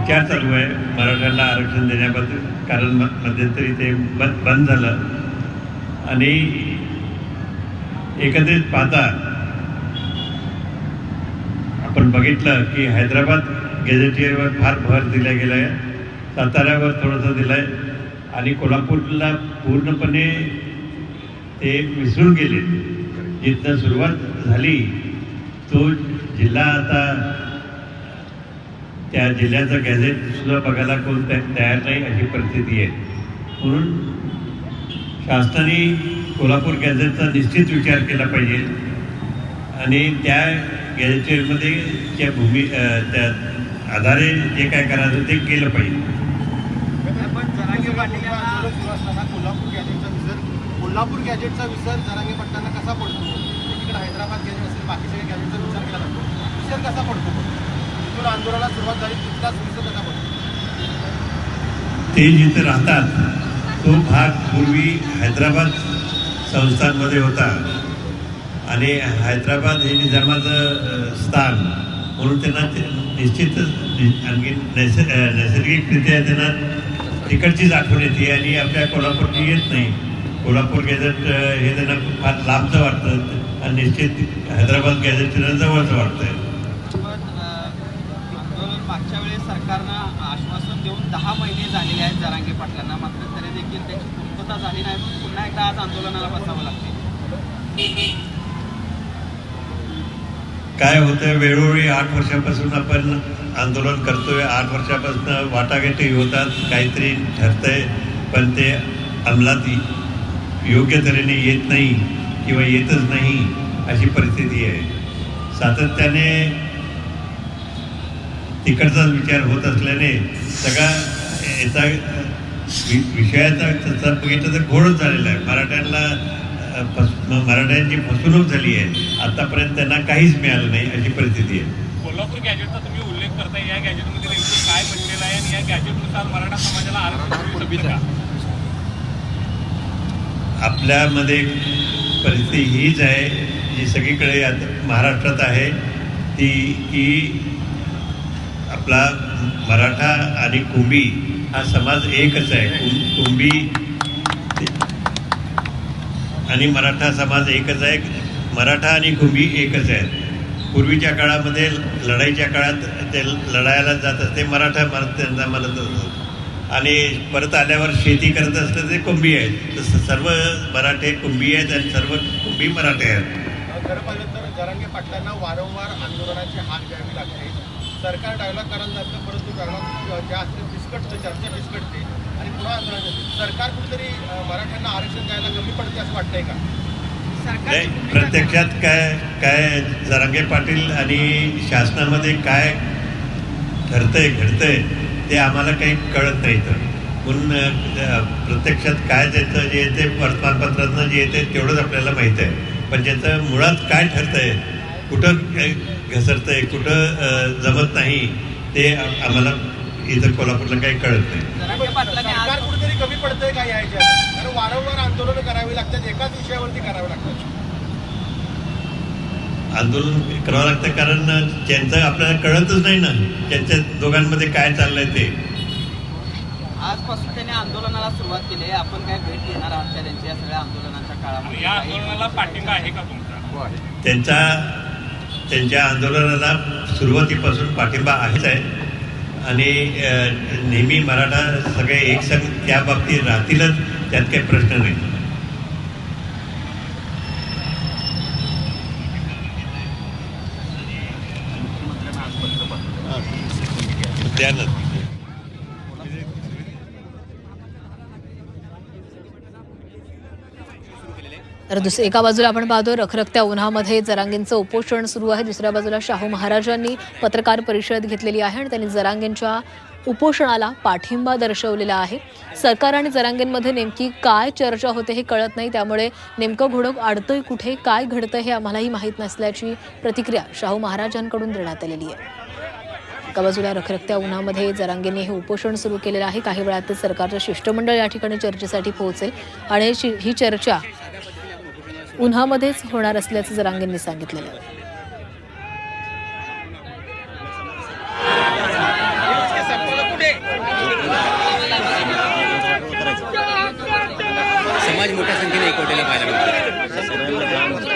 विचार चालू आहे मराठ्यांना आरक्षण देण्याबद्दल, कारण मध्यंतरी ते बंद झालं. आणि एकंदरीत पाहता आपण बघितलं की हैदराबाद गॅझेटियरवर फार भर दिला गेला आहे, साताऱ्यावर थोडंसं दिलं आहे आणि कोल्हापूरला पूर्णपणे ते विसरून गेले. जिथं सुरुवात झाली तो जिल्हा आता त्या जिल्ह्याचं गॅझेटसुद्धा बघायला कोण तयार नाही अशी परिस्थिती आहे. म्हणून शासनाने कोल्हापूर गॅझेटचा निश्चित विचार केला पाहिजे आणि त्या गॅझेटमध्ये त्या त्या आधारे जे काय करायचं ते केलं पाहिजे. कोल्हापूर गॅजेटचा विसर जरांगे पाटलांना कसा पडतो? तिकडे हैदराबाद गॅजेट असेल, बाकी सगळे गॅजेटचा विचार केला जातो, विसर कसा पडतो? तिथून आंदोलनाला सुरुवात झाली तिथलाच विसर कसा पडतो? ते जिथे राहतात तो भाग पूर्वी हैदराबाद संस्थांमध्ये होता आणि हैदराबाद हे निजामाचं स्थान म्हणून त्यांना निश्चितच आणखी नैसर्गिकरित्या त्यांना तिकडचीच आठवण येते आणि आपल्या कोल्हापूरची येत नाही. कोल्हापूर गॅझेट हे त्यांना फार लांबचं वाटतं आणि निश्चित हैदराबाद गॅझेट त्यांना जवळचं वाटतं. आंदोलन मागच्या वेळेस सरकारनं आश्वासन देऊन 10 महिने झालेले आहेत जरांगे पाटलांना, मात्र तरी देखील त्याची पूर्तता झाली नाही. पुन्हा एकदा आज आंदोलनाला बसावं लागते. काय होतं, वेळोवेळी 8 वर्षापासून आपण आंदोलन करतोय, 8 वर्षापासून वाटाघाटी होतात, काहीतरी ठरतंय पण ते अंमलात योग्य तऱ्हेने येत नाही किंवा येतच नाही अशी परिस्थिती आहे. सातत्याने तिकडचाच विचार होत असल्याने सगळा याचा विषयाचा तसा बघितलं तर घोळच झालेला आहे. मराठ्यांची फसवणूक झाली आहे. आतापर्यंत त्यांना काहीच मिळालं नाही अशी परिस्थिती आहे. कोल्हापूर गॅजेटचा तुम्ही उल्लेख करताय, या गॅजेटमध्ये नेमकं काय म्हटलेलं आहे आणि या गॅजेटनुसार मराठा समाजाला आरक्षण मिळू शकतं का? आपल्यामध्ये परिस्थिती हीच आहे जी सगळीकडे आता महाराष्ट्रात आहे, ती की आपला मराठा आणि कुंभी हा समाज एकच आहे. कुंभी आणि मराठा समाज एकच आहे. मराठा आणि कुंभी एकच आहेत. पूर्वीच्या काळामध्ये लढाईच्या काळात ते लढायला जात असते मराठा त्यांना म्हणत असत आणि परत आल्यावर शेती करत असतं ते कुंभी आहेत. तसं सर्व मराठे कुंभी आहेत आणि सर्व कुंभी मराठे आहेत. खरं पाहिलं तर जरांगे पाटलांना वारंवार आंदोलनाची हाक द्यावी लागते. सरकार डायलॉग करायला जातं परंतु डायलॉग ज्या असते फिसकटते, चर्चा फिसकटते आणि पुन्हा आंदोलन येते. सरकार कुठेतरी मराठ्यांना आरक्षण द्यायला कमी पडते असं वाटतंय का? प्रत्यक्षात काय जरांगे पाटील आणि शासनामध्ये काय ठरतंय घडतंय ते आम्हाला काही कळत नाही. तर म्हणून प्रत्यक्षात काय त्याचं जे येते वर्तमानपत्रातनं जे येते तेवढंच आपल्याला माहीत आहे, पण ज्याचं मुळात काय ठरतंय, कुठं घसरतंय, कुठं जमत नाही ते आम्हाला इथं कोल्हापूरला काही कळत नाही. सरकार कुठेतरी कमी पडतंय का यायच्या? कारण वारंवार आंदोलन करावी लागतात, एकाच विषयावरती करावे लागतात. आंदोलन करावं लागतं कारण त्यांचं आपल्याला कळतच नाही ना त्यांच्या दोघांमध्ये काय चाललंय ते. आजपासून त्यांनी आंदोलनाला सुरुवात केली आहे. आपण काय भेट घेणार आहात का त्यांच्या या सगळ्या आंदोलनाच्या काळामध्ये? या आंदोलनाला पाठिंबा आहे का तुमचा? त्यांच्या आंदोलनाला सुरुवातीपासून पाठिंबा आहेच आहे आणि नेहमी मराठा सगळे एकसंघ त्या बाबतीत राहतीलच, त्यात काही प्रश्न नाही. तर एका बाजूला आपण पाहतोय रखरखत्या उन्हामध्ये जरांगेंचं उपोषण सुरू आहे, दुसऱ्या बाजूला शाहू महाराजांनी पत्रकार परिषद घेतलेली आहे आणि त्यांनी जरांगेंच्या उपोषणाला पाठिंबा दर्शवलेला आहे. सरकार आणि जरांगेंमध्ये नेमकी काय चर्चा होते हे कळत नाही, त्यामुळे नेमकं घोडं अडतंय कुठे, काय घडतंय हे आम्हालाही माहीत नसल्याची प्रतिक्रिया शाहू महाराजांकडून देण्यात आलेली आहे. एका बाजूला रखरखत्या उन्हामध्ये जरांगेंनी हे उपोषण सुरू केलेलं आहे. काही वेळातच सरकारचं शिष्टमंडळ या ठिकाणी चर्चेसाठी पोहोचेल आणि ही चर्चा उन्हामध्येच होणार असल्याचं जरांगेंनी सांगितलेलं आहे. इसके संपर्क समाज मोठ्या संख्येने एकवटलेला पाहायला मिळतो.